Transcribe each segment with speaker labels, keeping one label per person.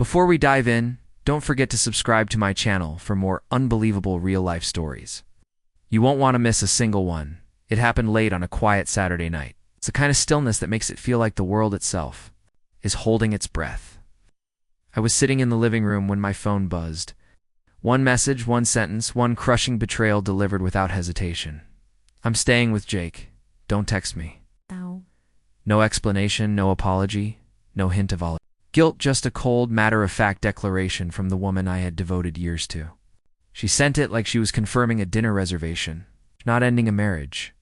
Speaker 1: Before we dive in, don't forget to subscribe to my channel for more unbelievable real-life stories. You won't want to miss a single one. It happened late on a quiet Saturday night. It's the kind of stillness that makes it feel like the world itself is holding its breath. I was sitting in the living room when my phone buzzed. One message, one sentence, one crushing betrayal delivered without hesitation. I'm staying with Jake. Don't text me.
Speaker 2: No.
Speaker 1: No explanation, no apology, no hint of guilt, just a cold, matter-of-fact declaration from the woman I had devoted years to. She sent it like she was confirming a dinner reservation, not ending a marriage.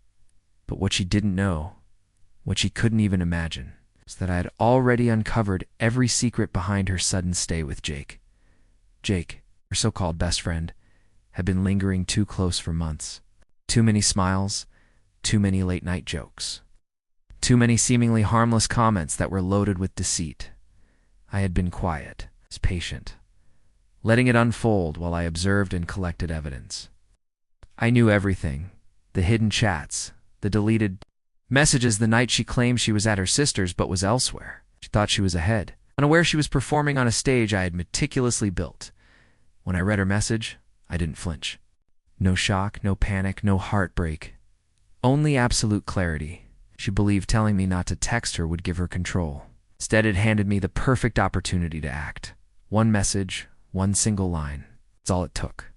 Speaker 1: But what she didn't know, what she couldn't even imagine, was that I had already uncovered every secret behind her sudden stay with Jake. Jake, her so-called best friend, had been lingering too close for months. Too many smiles, too many late-night jokes. Too many seemingly harmless comments that were loaded with deceit. I had been quiet, patient, letting it unfold while I observed and collected evidence. I knew everything, the hidden chats, the deleted messages the night she claimed she was at her sister's but was elsewhere. She thought she was ahead, unaware she was performing on a stage I had meticulously built. When I read her message, I didn't flinch. No shock, no panic, no heartbreak. Only absolute clarity. She believed telling me not to text her would give her control. Instead, it handed me the perfect opportunity to act. One message, one single line. That's all it took.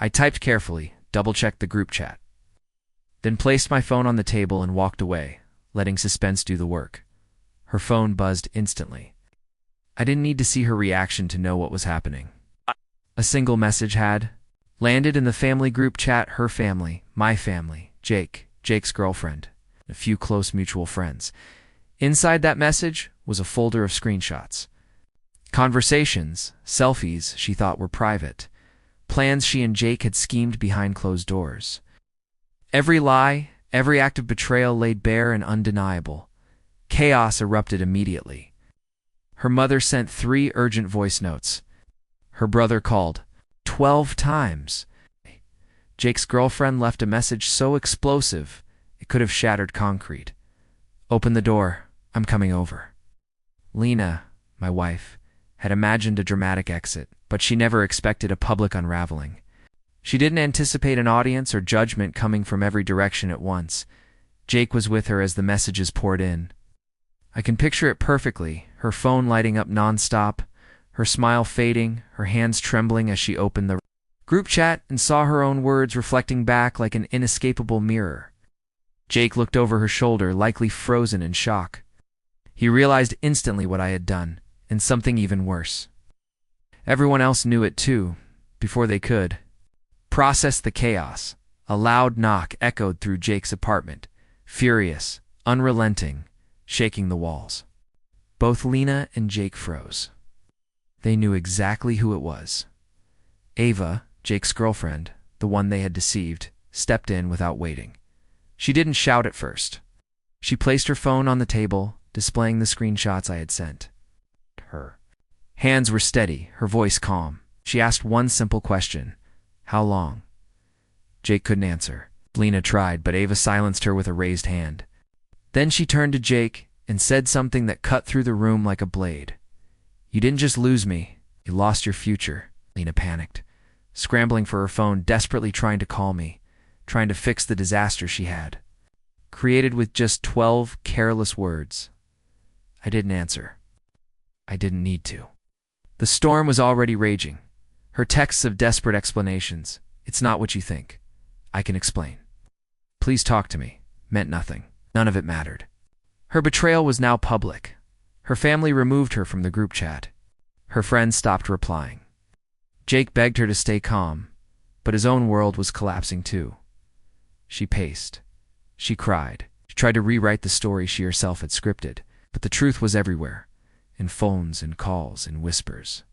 Speaker 1: I typed carefully, double-checked the group chat, then placed my phone on the table and walked away, letting suspense do the work. Her phone buzzed instantly. I didn't need to see her reaction to know what was happening. A single message had landed in the family group chat, her family, my family, Jake, Jake's girlfriend, a few close mutual friends. Inside that message was a folder of screenshots. Conversations, selfies she thought were private, plans she and Jake had schemed behind closed doors. Every lie, every act of betrayal laid bare and undeniable. Chaos erupted immediately. Her mother sent 3 urgent voice notes. Her brother called 12 times. Jake's girlfriend left a message so explosive it could have shattered concrete. Open the door. I'm coming over. Lena, my wife, had imagined a dramatic exit, but she never expected a public unraveling. She didn't anticipate an audience or judgment coming from every direction at once. Jake was with her as the messages poured in. I can picture it perfectly, her phone lighting up nonstop, her smile fading, her hands trembling as she opened the group chat and saw her own words reflecting back like an inescapable mirror. Jake looked over her shoulder, likely frozen in shock. He realized instantly what I had done, and something even worse. Everyone else knew it too, before they could process the chaos. A loud knock echoed through Jake's apartment, furious, unrelenting, shaking the walls. Both Lena and Jake froze. They knew exactly who it was. Ava, Jake's girlfriend, the one they had deceived, stepped in without waiting. She didn't shout at first. She placed her phone on the table, displaying the screenshots I had sent her. Hands were steady, her voice calm. She asked one simple question. How long? Jake couldn't answer. Lena tried, but Ava silenced her with a raised hand. Then she turned to Jake and said something that cut through the room like a blade. You didn't just lose me, you lost your future. Lena panicked, scrambling for her phone, desperately trying to call me, trying to fix the disaster she had created with just 12 careless words. I didn't answer. I didn't need to. The storm was already raging. Her texts of desperate explanations. It's not what you think. I can explain. Please talk to me. Meant nothing. None of it mattered. Her betrayal was now public. Her family removed her from the group chat. Her friends stopped replying. Jake begged her to stay calm, but his own world was collapsing too. She paced. She cried. She tried to rewrite the story she herself had scripted, but the truth was everywhere, in phones and calls and whispers.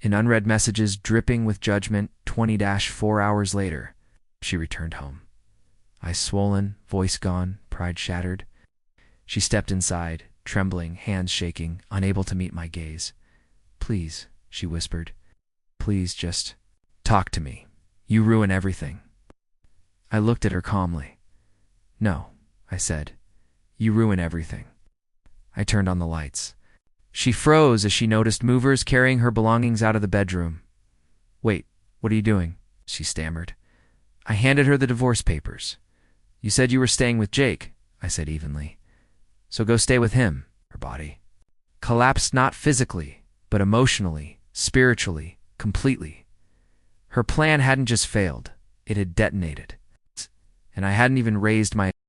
Speaker 1: In unread messages dripping with judgment, 20-4 hours later, she returned home. Eyes swollen, voice gone, pride shattered. She stepped inside, trembling, hands shaking, unable to meet my gaze. Please, she whispered. Please just talk to me. You ruin everything. I looked at her calmly. No, I said. You ruin everything. I turned on the lights. She froze as she noticed movers carrying her belongings out of the bedroom. "Wait, what are you doing?" she stammered. I handed her the divorce papers. "You said you were staying with Jake," I said evenly. "So go stay with him." Her body collapsed, not physically, but emotionally, spiritually, completely. Her plan hadn't just failed, it had detonated. And I hadn't even raised my